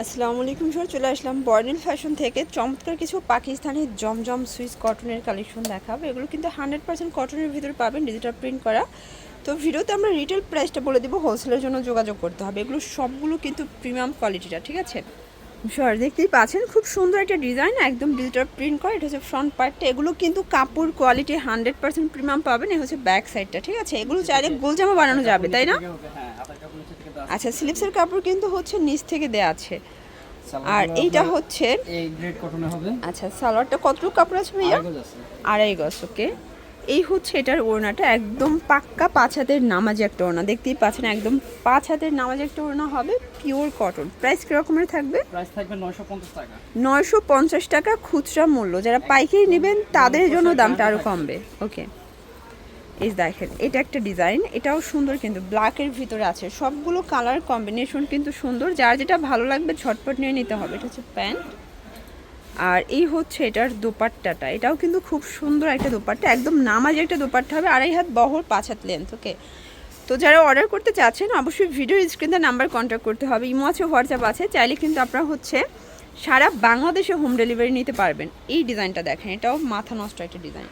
আসসালামু আলাইকুম স্যার, চলে আসলাম বর্ণিল ফ্যাশন থেকে চমৎকার কিছু পাকিস্তানি জমজম সুইস কটনের কালেকশন দেখাবো। এগুলো কিন্তু 100% কটনের ভিতরে পাবেন, ডিজিটাল প্রিন্ট করা। তো ভিডিওতে আমরা রিটেল প্রাইসটা বলে দিব, হোলসেলের জন্য যোগাযোগ করতে হবে। এগুলো সবগুলো কিন্তু প্রিমিয়াম কোয়ালিটিটা, ঠিক আছে স্যার। দেখতেই পাচ্ছেন খুব সুন্দর একটা ডিজাইন, একদম ডিজিটাল প্রিন্ট করা। এটা হচ্ছে ফ্রন্ট পার্টটা। এগুলো কিন্তু কাপড় কোয়ালিটি 100% প্রিমিয়াম পাবেন। এ হচ্ছে ব্যাক সাইডটা, ঠিক আছে। এগুলো চাইলে গোলজামা বানানো যাবে, তাই না? আচ্ছা, স্লিপসের কাপড় কিন্তু হচ্ছে নিচ থেকে দেয়া আছে। আর এইটা হচ্ছে এই গ্রেড কটনে হবে। আচ্ছা, সালোয়ারটা কতটুকু কাপড় আছে ভাইয়া? 2.5 গজ। ওকে, এই হচ্ছে এটার ওড়নাটা, একদম পাক্কা 5 হাতের নামাজি একটা ওড়না। দেখতেই পাচ্ছেন একদম 5 হাতের নামাজি একটা ওড়না হবে, পিওর কটন। প্রাইস কিরকমের থাকবে? প্রাইস থাকবে 950 টাকা। 950 টাকা খুচরা মূল্য। যারা পাইকারি নেবেন তাদের জন্য দামটা আরও কমবে। ওকে, এই দেখেন এটা একটা ডিজাইন, এটাও সুন্দর, কিন্তু ব্ল্যাকের ভিতরে আছে। সবগুলো কালার কম্বিনেশন কিন্তু সুন্দর, যার যেটা ভালো লাগবে ঝটপট নিয়ে নিতে হবে। এটা হচ্ছে প্যান্ট, আর এই হচ্ছে এটার দোপাট্টাটা। এটাও কিন্তু খুব সুন্দর একটা দোপাট্টা, একদম নামাজি একটা দোপাট্টা হবে, 2.5 হাত বহর 5 হাত লেন্থ। ওকে, তো যারা অর্ডার করতে চাচ্ছেন অবশ্যই ভিডিও স্ক্রিনে নাম্বার কন্ট্যাক্ট করতে হবে। ইমো আছে, হোয়াটসঅ্যাপ আছে, চাইলে কিন্তু আপনারা হচ্ছে সারা বাংলাদেশে হোম ডেলিভারি নিতে পারবেন। এই ডিজাইনটা দেখেন, এটাও মাথা নষ্ট একটা ডিজাইন।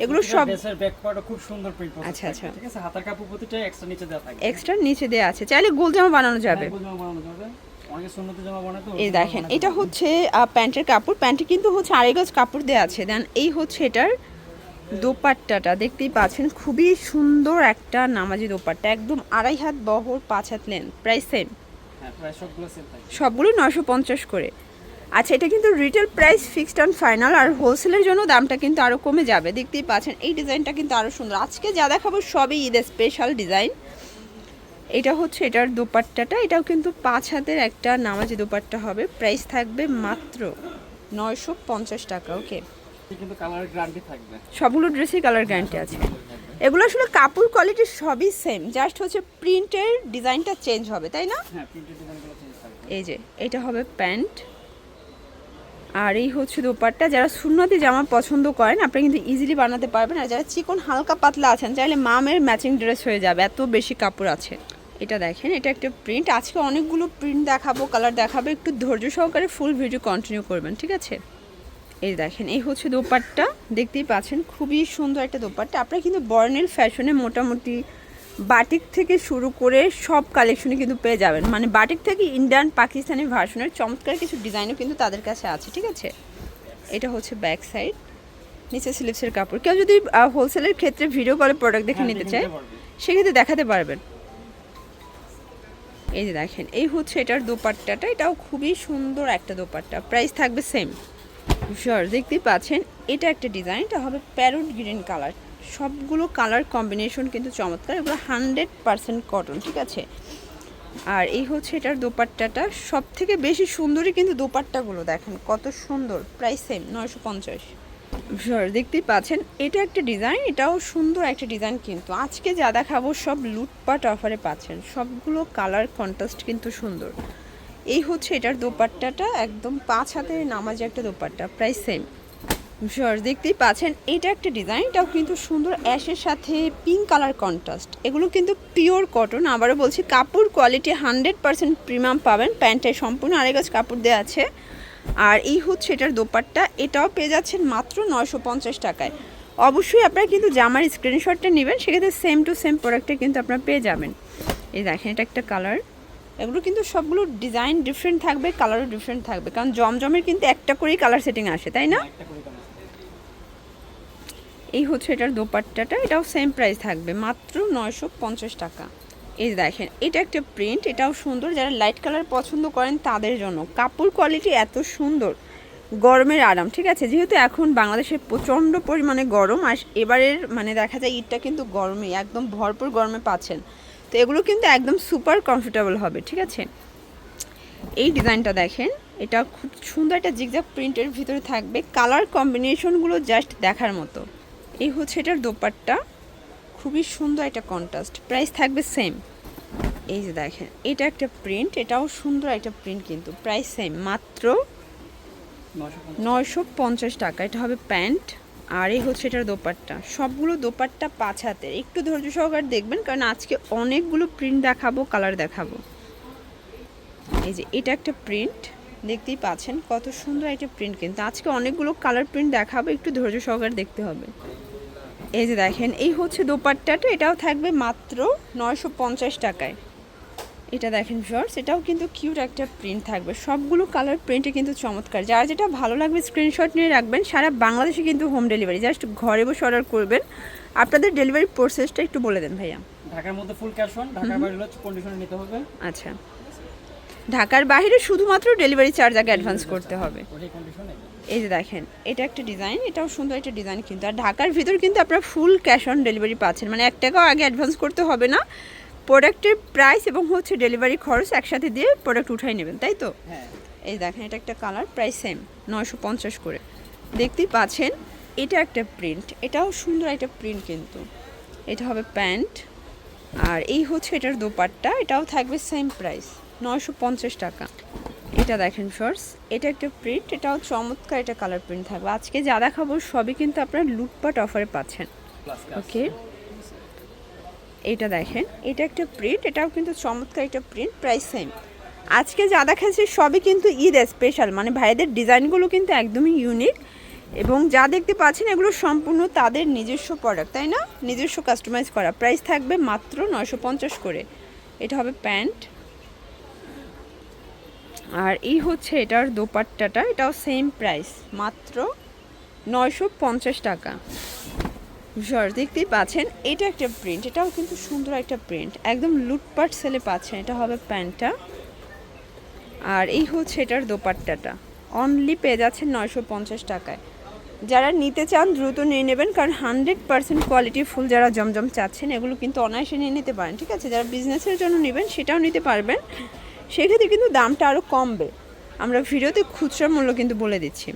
এগুলো সব ড্রেসের ব্যাক পার্টও খুব সুন্দর প্রিন্ট প্রসেস। আচ্ছা আচ্ছা, ঠিক আছে, হাতার কাপড় প্রতিটা এক্সট্রা নিচে দেওয়া থাকবে। এক্সট্রা নিচে দেওয়া আছে, চাইলে গোলজামা বানানো যাবে। গোলজামা বানানো যাবে, অনেকে সুন্নতি জামা বানায় তো। এই দেখেন এটা হচ্ছে প্যান্টের কাপড়, প্যান্টে কিন্তু হচ্ছে 2.5 গজ কাপড় দেওয়া আছে। দেন এই হচ্ছে এটার দোপাট্টাটা, দেখতেই পাচ্ছেন খুবই সুন্দর একটা নামাজি দোপাট্টা, একদম 2.5 হাত বহর 5 হাত লেন্থ। Price same? হ্যাঁ, প্রাইস সবগুলো সেম থাকবে, সবগুলো 950 করে। আচ্ছা, এটা কিন্তু retail price fixed and final, আর হোলসেলের জন্য দামটা কিন্তু আরও কমে যাবে। দেখতেই পাচ্ছেন এই ডিজাইনটা কিন্তু আরও সুন্দর। আজকে যা দেখাবো সবই ঈদের স্পেশাল ডিজাইন। এটা হচ্ছে এটার দোপাট্টাটা, এটাও কিন্তু 5 হাতের একটা নামাজি দোপাট্টা হবে। প্রাইস থাকবে মাত্র 950 টাকা। ওকে, কিন্তু কালার গ্যারান্টি থাকবে। সবগুলো ড্রেসের কালার গ্যারান্টি আছে। এগুলো আসলে কাপড় কোয়ালিটি সবই সেম, জাস্ট হচ্ছে প্রিন্টের ডিজাইনটা চেঞ্জ হবে, তাই না? হ্যাঁ, প্রিন্টের ডিজাইনগুলো চেঞ্জ থাকবে। এই যে এটা হবে প্যান্ট, আর এই হচ্ছে দোপাট্টা। যারা সুন্নতি জামা পছন্দ করেন আপনারা কিন্তু ইজিলি বানাতে পারবেন, আর যারা চিকন হালকা পাতলা আছেন চাইলে মামের ম্যাচিং ড্রেস হয়ে যাবে, এত বেশি কাপড় আছে। এটা দেখেন, এটা একটা প্রিন্ট। আজকে অনেকগুলো প্রিন্ট দেখাবো, কালার দেখাবো, একটু ধৈর্য সহকারে ফুল ভিডিও কন্টিনিউ করবেন, ঠিক আছে। এই দেখেন এই হচ্ছে দোপাট্টা, দেখতেই পাচ্ছেন খুবই সুন্দর একটা দোপাট্টা। আপনারা কিন্তু বর্ণিল ফ্যাশনে মোটামুটি বাটিক থেকে শুরু করে সব কালেকশনে কিন্তু পেয়ে যাবেন। মানে বাটিক থেকে ইন্ডিয়ান পাকিস্তানি ভার্সনের চমৎকার কিছু ডিজাইনও কিন্তু তাদের কাছে আছে, ঠিক আছে। এটা হচ্ছে ব্যাক সাইড, নিচে স্লিপসের কাপড়। কেউ যদি হোলসেলের ক্ষেত্রে ভিডিও কলে প্রোডাক্ট দেখে নিতে চায় সেক্ষেত্রে দেখাতে পারবেন। এই যে দেখেন এই হচ্ছে এটার দোপাট্টাটা, এটাও খুবই সুন্দর একটা দোপাট্টা। প্রাইস থাকবে সেম। শিওর, দেখতেই পাচ্ছেন এটা একটা ডিজাইন, এটা হবে প্যারোট গ্রিন কালার। সবগুলো কালার কম্বিনেশন কিন্তু চমৎকার, এগুলো 100% কটন, ঠিক আছে। আর এই হচ্ছে এটার দোপাট্টাটা, সব থেকে বেশি সুন্দরই কিন্তু দোপাট্টাগুলো দেখেন কত সুন্দর। Price same 950। শিওর, দেখতেই পাচ্ছেন এটা একটা ডিজাইন, এটাও সুন্দর একটা ডিজাইন। কিন্তু আজকে যা দেখাবো সব লুটপাট অফারে পাচ্ছেন, সবগুলো কালার কন্ট্রাস্ট কিন্তু সুন্দর। এই হচ্ছে এটার দোপাট্টাটা, একদম 5 হাতের নামাজি একটা দোপাট্টা। Price same. শিওর, দেখতেই পাচ্ছেন এটা একটা ডিজাইন, এটাও কিন্তু সুন্দর, অ্যাশের সাথে পিঙ্ক কালার কন্ট্রাস্ট। এগুলো কিন্তু পিওর কটন, আবারও বলছি কাপড় কোয়ালিটি 100% প্রিমিয়াম পাবেন। প্যান্টে সম্পূর্ণ 2.5 গজ কাপড় দেওয়া আছে। আর এই হচ্ছে এটার দোপাট্টা, এটাও পেয়ে যাচ্ছেন মাত্র 950 টাকায়। অবশ্যই আপনারা কিন্তু জামার স্ক্রিনশটটা নেবেন, সেক্ষেত্রে সেম টু সেম প্রোডাক্টে কিন্তু আপনারা পেয়ে যাবেন। এই দেখেন এটা একটা কালার। এগুলো কিন্তু সবগুলো ডিজাইন ডিফারেন্ট থাকবে, কালারও ডিফারেন্ট থাকবে, কারণ জমজমের কিন্তু একটা করেই কালার সেটিং আসে, তাই না? এই হচ্ছে এটার দোপাট্টাটা, এটাও সেম প্রাইস থাকবে মাত্র 950 টাকা। এই দেখেন এটা একটা প্রিন্ট, এটাও সুন্দর। যারা লাইট কালার পছন্দ করেন তাদের জন্য। কাপড় কোয়ালিটি এত সুন্দর, গরমের আরাম, ঠিক আছে। যেহেতু এখন বাংলাদেশে প্রচণ্ড পরিমাণে গরম, আর এবারের মানে দেখা যায় ঈদটা কিন্তু গরমে একদম ভরপুর গরমে পাচ্ছেন, তো এগুলো কিন্তু একদম সুপার কমফোর্টেবল হবে, ঠিক আছে। এই ডিজাইনটা দেখেন, এটা খুব সুন্দর একটা জিগজ্যাগ প্রিন্টের ভিতরে থাকবে, কালার কম্বিনেশনগুলো জাস্ট দেখার মতো। এই হচ্ছে এটার দোপাট্টা, খুবই সুন্দর একটা কন্ট্রাস্ট। প্রাইস থাকবে সেম। এই যে দেখেন এটা একটা প্রিন্ট, এটাও সুন্দর একটা প্রিন্ট, কিন্তু প্রাইস সেম মাত্র 950 টাকা। এটা হবে প্যান্ট, আর এই হচ্ছে এটার দোপাট্টা। সবগুলো দোপাট্টা 5 হাতের, একটু ধৈর্য সহকারে দেখবেন কারণ আজকে অনেকগুলো প্রিন্ট দেখাবো, কালার দেখাবো। এই যে এটা একটা প্রিন্ট, দেখতেই পাচ্ছেন কত সুন্দর একটা প্রিন্ট। কিন্তু আজকে অনেকগুলো কালার প্রিন্ট দেখাবো, একটু ধৈর্য সহকারে দেখতে হবে। এই যে দেখেন, এই হচ্ছে দোপাট্টাটা, এটাও থাকবে মাত্র 950 টাকায়। এটা দেখেন ভিউয়ার্স, এটাও কিন্তু কিউট একটা প্রিন্ট থাকবে। সবগুলো কালার প্রিন্টে কিন্তু চমৎকার। যার যেটা ভালো লাগবে স্ক্রিনশট নিয়ে রাখবেন। সারা বাংলাদেশে কিন্তু হোম ডেলিভারি, জাস্ট ঘরে বসে অর্ডার করবেন। আপনাদের ডেলিভারি প্রসেসটা একটু বলে দেন ভাইয়া। ঢাকার মধ্যে ফুল ক্যাশ অন, ঢাকার বাইরে হচ্ছে কন্ডিশনে নিতে হবে। আচ্ছা, ঢাকার বাইরে শুধুমাত্র ডেলিভারি চার্জ আগে অ্যাডভান্স করতে হবে। ওই কন্ডিশনে এই যে দেখেন, এটা একটা ডিজাইন, এটাও সুন্দর একটা ডিজাইন কিন্তু। আর ঢাকার ভিতর কিন্তু আপনারা ফুল ক্যাশ অন ডেলিভারি পাচ্ছেন, মানে 1 টাকাও আগে অ্যাডভান্স করতে হবে না। প্রোডাক্টের প্রাইস এবং হচ্ছে ডেলিভারি খরচ একসাথে দিয়ে প্রোডাক্ট উঠাই নেবেন, তাই তো? হ্যাঁ। এই দেখেন, এটা একটা কালার, প্রাইস সেম 950 করে। দেখতেই পাচ্ছেন এটা একটা প্রিন্ট, এটাও সুন্দর একটা প্রিন্ট কিন্তু। এটা হবে প্যান্ট, আর এই হচ্ছে এটার দোপাট্টা, এটাও থাকবে সেম প্রাইস 950 টাকা। এটা দেখেন শর্টস, এটা একটা প্রিন্ট, এটাও চমৎকার, এটা কালার প্রিন্ট থাকবে। আজকে যা দেখাবো সবই কিন্তু আপনারা লুটপাট অফারে পাচ্ছেন। ওকে, এটা দেখেন, এটা একটা প্রিন্ট, এটাও কিন্তু চমৎকার একটা প্রিন্ট, প্রাইস সেম। আজকে যা দেখাচ্ছি সবই কিন্তু ঈদ স্পেশাল, মানে ভাইদের ডিজাইনগুলো কিন্তু একদমই ইউনিক। এবং যা দেখতে পাচ্ছেন এগুলো সম্পূর্ণ তাদের নিজস্ব প্রোডাক্ট, তাই না? নিজস্ব কাস্টমাইজ করা। প্রাইস থাকবে মাত্র 950 করে। এটা হবে প্যান্ট, আর এই হচ্ছে এটার দোপাট্টাটা, এটাও সেম প্রাইস মাত্র 950 টাকা। দেখতেই পাচ্ছেন এটা একটা প্রিন্ট, এটাও কিন্তু সুন্দর একটা প্রিন্ট, একদম লুটপাট সেলে পাচ্ছেন। এটা হবে প্যান্টটা, আর এই হচ্ছে এটার দোপাট্টাটা। অনলি পেয়ে যাচ্ছেন 950 টাকায়। যারা নিতে চান দ্রুত নিয়ে নেবেন, কারণ 100% কোয়ালিটি ফুল যারা জমজম চাচ্ছেন এগুলো কিন্তু অনায়াসে নিয়ে নিতে পারেন, ঠিক আছে? যারা বিজনেসের জন্য নেবেন সেটাও নিতে পারবেন, সেক্ষেত্রে কিন্তু দামটা আরও কমবে। আমরা ভিডিওতে খুচরা মূল্য কিন্তু বলে দিচ্ছি।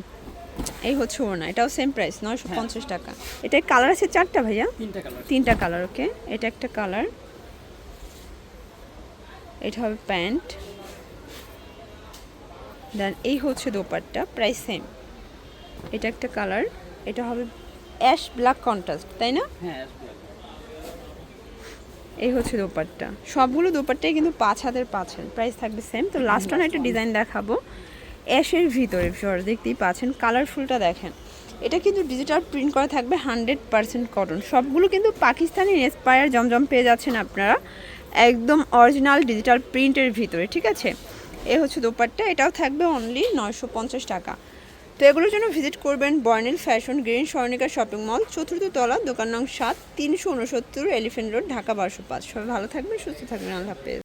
এই হচ্ছে ওড়না, এটাও সেম প্রাইস 950 টাকা। এটাই কালার আছে 4টা ভাইয়া, 3টা কালার। ওকে, এটা একটা কালার, এটা হবে প্যান্ট, দেন এই হচ্ছে দোপাট্টা, প্রাইস সেম। এটা একটা কালার, এটা হবে অ্যাশ ব্ল্যাক কন্ট্রাস্ট, তাই না? হ্যাঁ। এই হচ্ছে দোপাট্টা, সবগুলো দোপাট্টাই কিন্তু 5 হাতের 5 হাত, প্রাইস থাকবে সেম। তো লাস্ট ওয়ান একটা ডিজাইন দেখাবো অ্যাশের ভিতরে, দেখতেই পাচ্ছেন কালারফুলটা দেখেন। এটা কিন্তু ডিজিটাল প্রিন্ট করা থাকবে, 100% কটন। সবগুলো কিন্তু পাকিস্তানি ইন্সপায়ার জমজম পেয়ে যাচ্ছেন আপনারা, একদম অরিজিনাল ডিজিটাল প্রিন্টের ভিতরে, ঠিক আছে? এ হচ্ছে দোপাট্টা, এটাও থাকবে অনলি 950 টাকা। তো এগুলোর জন্য ভিজিট করবেন Bornil fashion, green Swarnika shopping mall, 4th তলা, দোকান নং 7, 369 এলিফ্যান্ট রোড, ঢাকা 1205। সবাই ভালো থাকবেন, সুস্থ থাকবেন, আল্লাহ হাফেজ।